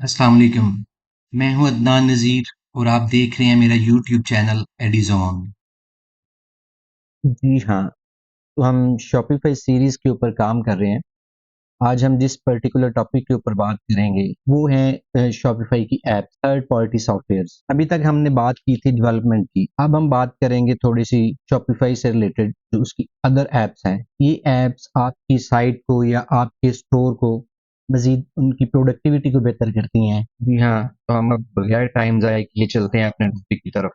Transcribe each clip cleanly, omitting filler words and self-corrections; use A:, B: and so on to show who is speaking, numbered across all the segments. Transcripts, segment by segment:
A: अस्सलाम वालेकुम। मैं हूं अदनान नज़ीर और आप देख रहे हैं मेरा यूट्यूब चैनल एडिज़ॉन।
B: जी हाँ, तो हम शॉपिफ़ाई सीरीज़ के ऊपर काम कर रहे हैं। आज हम जिस पर्टिकुलर टॉपिक के ऊपर बात करेंगे, वो है शॉपिफ़ाई की ऐप, थर्ड पार्टी सॉफ्टवेयर्स। अभी तक हमने बात की थी डेवलपमेंट की, अब हम बात करेंगे थोड़ी-सी शॉपिफ़ाई से रिलेटेड जो उसकी अदर ऐप्स हैं। ये ऐप्स आपकी साइट को या आपके स्टोर को मज़ीद उनकी प्रोडक्टिविटी को बेहतर करती हैं। जी हाँ, तो हम अब बगैर टाइम ज़ाया किए चलते हैं अपने टॉपिक की तरफ।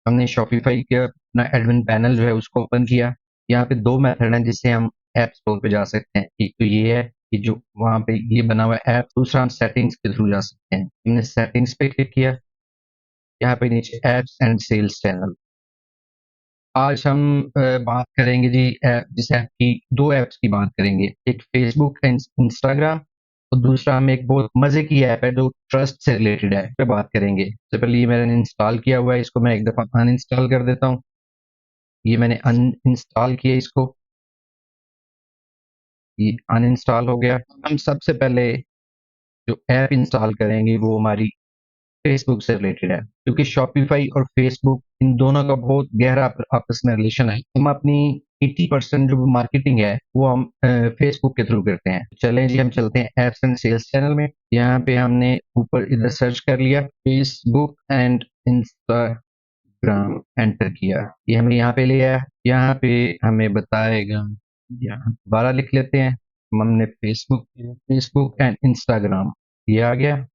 B: हमने शॉपिफ़ाई का अपना एडमिन पैनल जो है उसको ओपन किया। यहाँ पे 2 मेथड हैं जिससे हम ऐप स्टोर पे जा सकते हैं। एक तो ये है कि जो वहाँ पे ये बना हुआ है ऐप, दूसरा हम सेटिंग्स के थ्रू जा सकते हैं। हमने सेटिंग्स पे क्लिक किया, यहाँ पे नीचे ऐप्स एंड सेल्स चैनल। आज हम बात करेंगे जी जिस ऐप की 2 ऐप्स की बात करेंगे। एक फ़ेसबुक एंड इंस्टाग्राम और दूसरा हम एक बहुत मज़े की ऐप है जो ट्रस्ट से रिलेटेड है, इस पे बात करेंगे। सबसे पहले ये मैंने इंस्टॉल किया हुआ है, इसको मैं एक दफ़ा अनइंस्टॉल कर देता हूँ। ये मैंने अनइंस्टॉल किया इसको, ये अनइंस्टॉल हो गया। हम सबसे पहले जो ऐप इंस्टॉल करेंगे वो हमारी फेसबुक से रिलेटेड है, क्योंकि शॉपिफाई और फेसबुक इन दोनों का बहुत गहरा आपस में रिलेशन है। हम अपनी 80% जो मार्केटिंग है वो हम फेसबुक के थ्रू करते हैं। चलें जी, हम चलते हैं एप्स एंड सेल्स चैनल में। यहाँ पे हमने ऊपर इधर सर्च कर लिया फेसबुक एंड इंस्टाग्राम, एंटर किया, ये हमें यहाँ पे ले आया। यहाँ पे हमें बताएगा, यहाँ दोबारा लिख लेते हैं। हमने फेसबुक एंड इंस्टाग्राम, ये आ गया।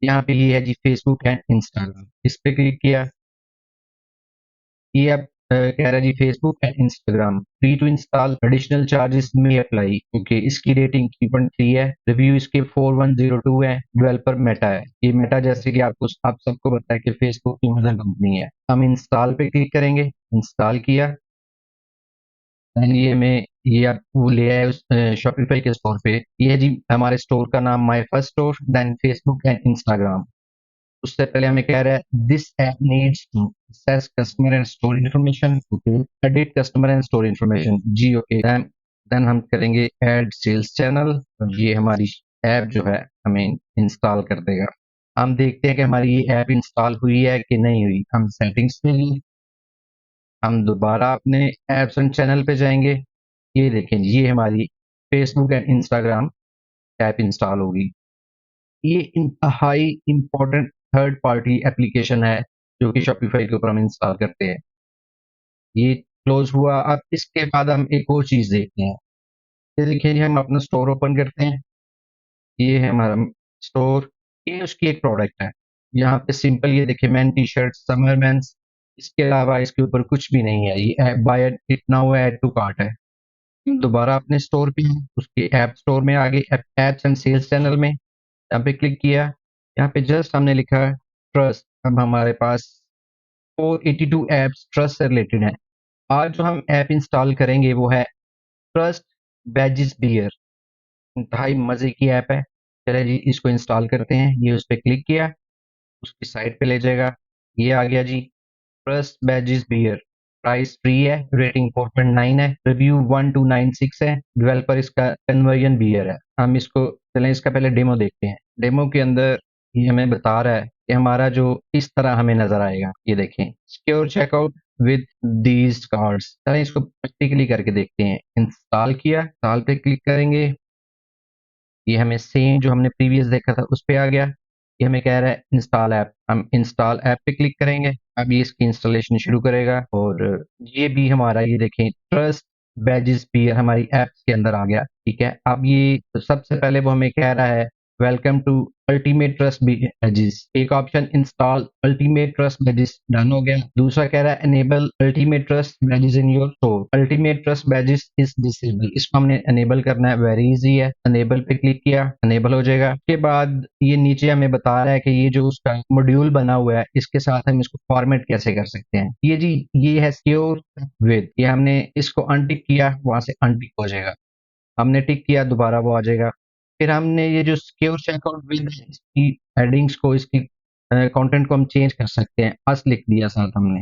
B: यहाँ पे ये है जी फेसबुक एंड इंस्टाग्राम, इस पे क्लिक किया। ये अब कह रहा है जी Facebook and Instagram free to install, additional charges may apply, क्योंकि इसकी रेटिंग 3.3 है, रिव्यू इसके 4102 है, डेवलपर मेटा है। ये मेटा जैसे कि आप सबको पता है कि फेसबुक की मदर कंपनी है। हम इंस्टॉल पे क्लिक करेंगे, इंस्टॉल किया, एंड ये हमें ये आप वो ले आए उस शॉपिफाई के स्टोर पे। ये है जी हमारे स्टोर का नाम, my first store, then Facebook and Instagram. उससे पहले हमें कह रहा है this app needs to access customer and store information, okay, edit customer and store information, जी ओके। देन हम करेंगे ऐड सेल्स चैनल, ये हमारी ऐप जो है हमें इंस्टॉल कर देगा। हम देखते हैं कि हमारी ये ऐप इंस्टॉल हुई है कि नहीं हुई। हम सेटिंग्स पे गए, हम दोबारा अपने ऐप्स एंड चैनल पे जाएंगे। ये देखें, ये हमारी Facebook and Instagram app install होगी। ये इंतहाई इम्पोर्टेंट थर्ड पार्टी एप्लीकेशन है जो कि शॉपिफाई के ऊपर हम इंस्टॉल करते हैं। ये क्लोज हुआ। अब इसके बाद हम एक और चीज देखते हैं। ये देखिए, हम अपना स्टोर ओपन करते हैं, ये है हमारा स्टोर, ये उसकी एक प्रोडक्ट है। यहाँ पे सिंपल ये देखिए, man T shirt, summer men's, इसके अलावा इसके ऊपर कुछ भी नहीं है। ये buy it now, add to cart है। दोबारा अपने स्टोर पे हैं, उसके ऐप स्टोर में आगे एप्स एंड सेल्स चैनल में यहाँ पे क्लिक किया। यहाँ पे जस्ट हमने लिखा है ट्रस्ट। अब हमारे पास 482 एप्स ट्रस्ट से रिलेटेड हैं। आज जो हम ऐप इंस्टॉल करेंगे वो है ट्रस्ट बैजिस बियर, इंतहाई मजे की ऐप है। चलिए जी, इसको इंस्टॉल करते हैं। ये उस पर क्लिक किया, उसकी साइट पे ले जाएगा। ये आ गया जी ट्रस्ट बैजिस बियर, प्राइस फ्री है, रेटिंग 4.9 है, रिव्यू 1296 है, डेवलपर इसका कन्वर्जन बियर है। हम इसको चलें इसका पहले डेमो देखते हैं। डेमो के अंदर ये हमें बता रहा है कि हमारा जो इस तरह हमें नजर आएगा। ये देखें, secure checkout with these cards. चलें इसको प्रैक्टिकली करके देखते हैं। इंस्टॉल किया, इंस्टॉल पे क्लिक करेंगे, ये हमें सेम जो हमने प्रीवियस देखा था उस पे आ गया। ये हमें कह रहा है इंस्टॉल ऐप, हम इंस्टॉल ऐप पे क्लिक करेंगे। अब ये इसकी इंस्टॉलेशन शुरू करेगा। और ये भी हमारा, ये देखें, ट्रस्ट बैजिस भी हमारी ऐप्स के अंदर आ गया। ठीक है, अब ये सबसे पहले वो हमें कह रहा है welcome to ultimate trust badges. एक option install ultimate trust badges done हो गया। दूसरा कह रहा है enable ultimate trust badges in your store, ultimate trust badges is disable. इसको हमने एनेबल करना है, वेरी इजी है। एनेबल पे क्लिक किया, एनेबल हो जाएगा। उसके बाद ये नीचे हमें बता रहा है कि ये जो उसका मॉड्यूल बना हुआ है इसके साथ हम इसको फॉर्मेट कैसे कर सकते हैं। ये जी, ये है सिक्योर विद, ये हमने इसको अनटिक किया, वहां से अनटिक हो जाएगा। हमने टिक किया, दोबारा वो आ जाएगा। फिर हमने ये जो सिक्योर चेकआउट विद, इसकी हेडिंग्स को, इसकी कंटेंट को हम चेंज कर सकते हैं। अस लिख दिया साथ हमने,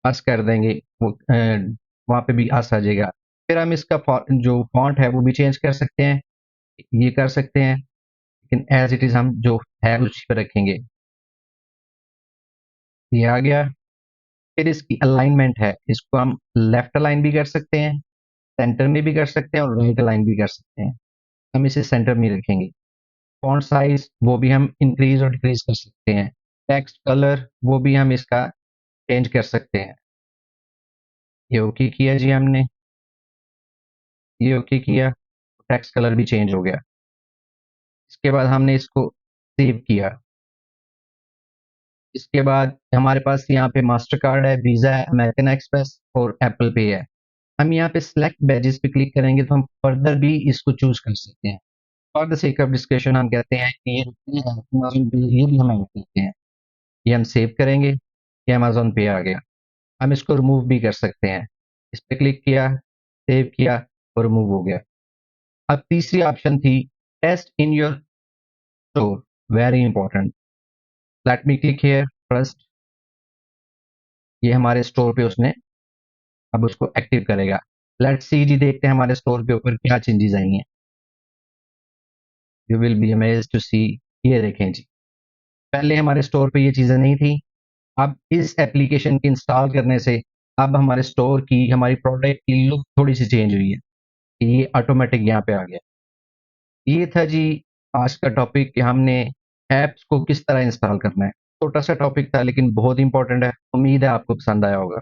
B: अस कर देंगे, वो वहाँ पे भी अस आ जाएगा। फिर हम इसका जो फॉन्ट है वो भी चेंज कर सकते हैं। ये कर सकते हैं, लेकिन एज इट इज हम जो है उसी पर रखेंगे। ये आ गया। फिर इसकी अलाइनमेंट है, इसको हम लेफ्ट अलाइन भी कर सकते हैं, सेंटर में भी कर सकते हैं और राइट अलाइन भी कर सकते हैं। हम इसे सेंटर में रखेंगे। फॉन्ट साइज वो भी हम इंक्रीज और डिक्रीज कर सकते हैं। टेक्स्ट कलर वो भी हम इसका चेंज कर सकते हैं। ये ओके किया जी हमने, ये ओके किया, टेक्स्ट कलर भी चेंज हो गया। इसके बाद हमने इसको सेव किया। इसके बाद हमारे पास यहाँ पे मास्टर कार्ड है, वीजा है, अमेरिकन एक्सप्रेस और एप्पल पे है। हम यहाँ पे सिलेक्ट बैजेस पे क्लिक करेंगे तो हम फर्दर भी इसको चूज कर सकते हैं। For the sake of discussion हम कहते हैं कि ये भी हम ऐड करते हैं। ये हम सेव करेंगे, ये अमेजोन पे आ गया। हम इसको रिमूव भी कर सकते हैं। इस पे क्लिक किया, सेव किया और रिमूव हो गया। अब तीसरी ऑप्शन थी test in your store, very important. Let me click here first. ये हमारे स्टोर पे उसने अब उसको एक्टिव करेगा। लेट्स सी जी, देखते हैं हमारे स्टोर के ऊपर क्या चेंजेस आई हैं। You will be amazed to see. ये देखें जी, पहले हमारे स्टोर पे ये चीज़ें नहीं थी। अब इस एप्लीकेशन के इंस्टॉल करने से अब हमारे स्टोर की, हमारी प्रोडक्ट की लुक थोड़ी सी चेंज हुई है। ये ऑटोमेटिक यहाँ पे आ गया। ये था जी आज का टॉपिक कि हमने ऐप्स को किस तरह इंस्टॉल करना है। छोटा सा टॉपिक था लेकिन बहुत इंपॉर्टेंट है। उम्मीद है आपको पसंद आया होगा।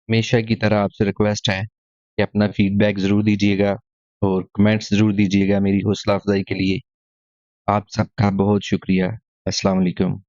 B: हमेशा की तरह आपसे रिक्वेस्ट है कि अपना फीडबैक ज़रूर दीजिएगा और कमेंट्स ज़रूर दीजिएगा मेरी हौसला अफजाई के लिए। आप सबका बहुत शुक्रिया। अस्सलाम वालेकुम।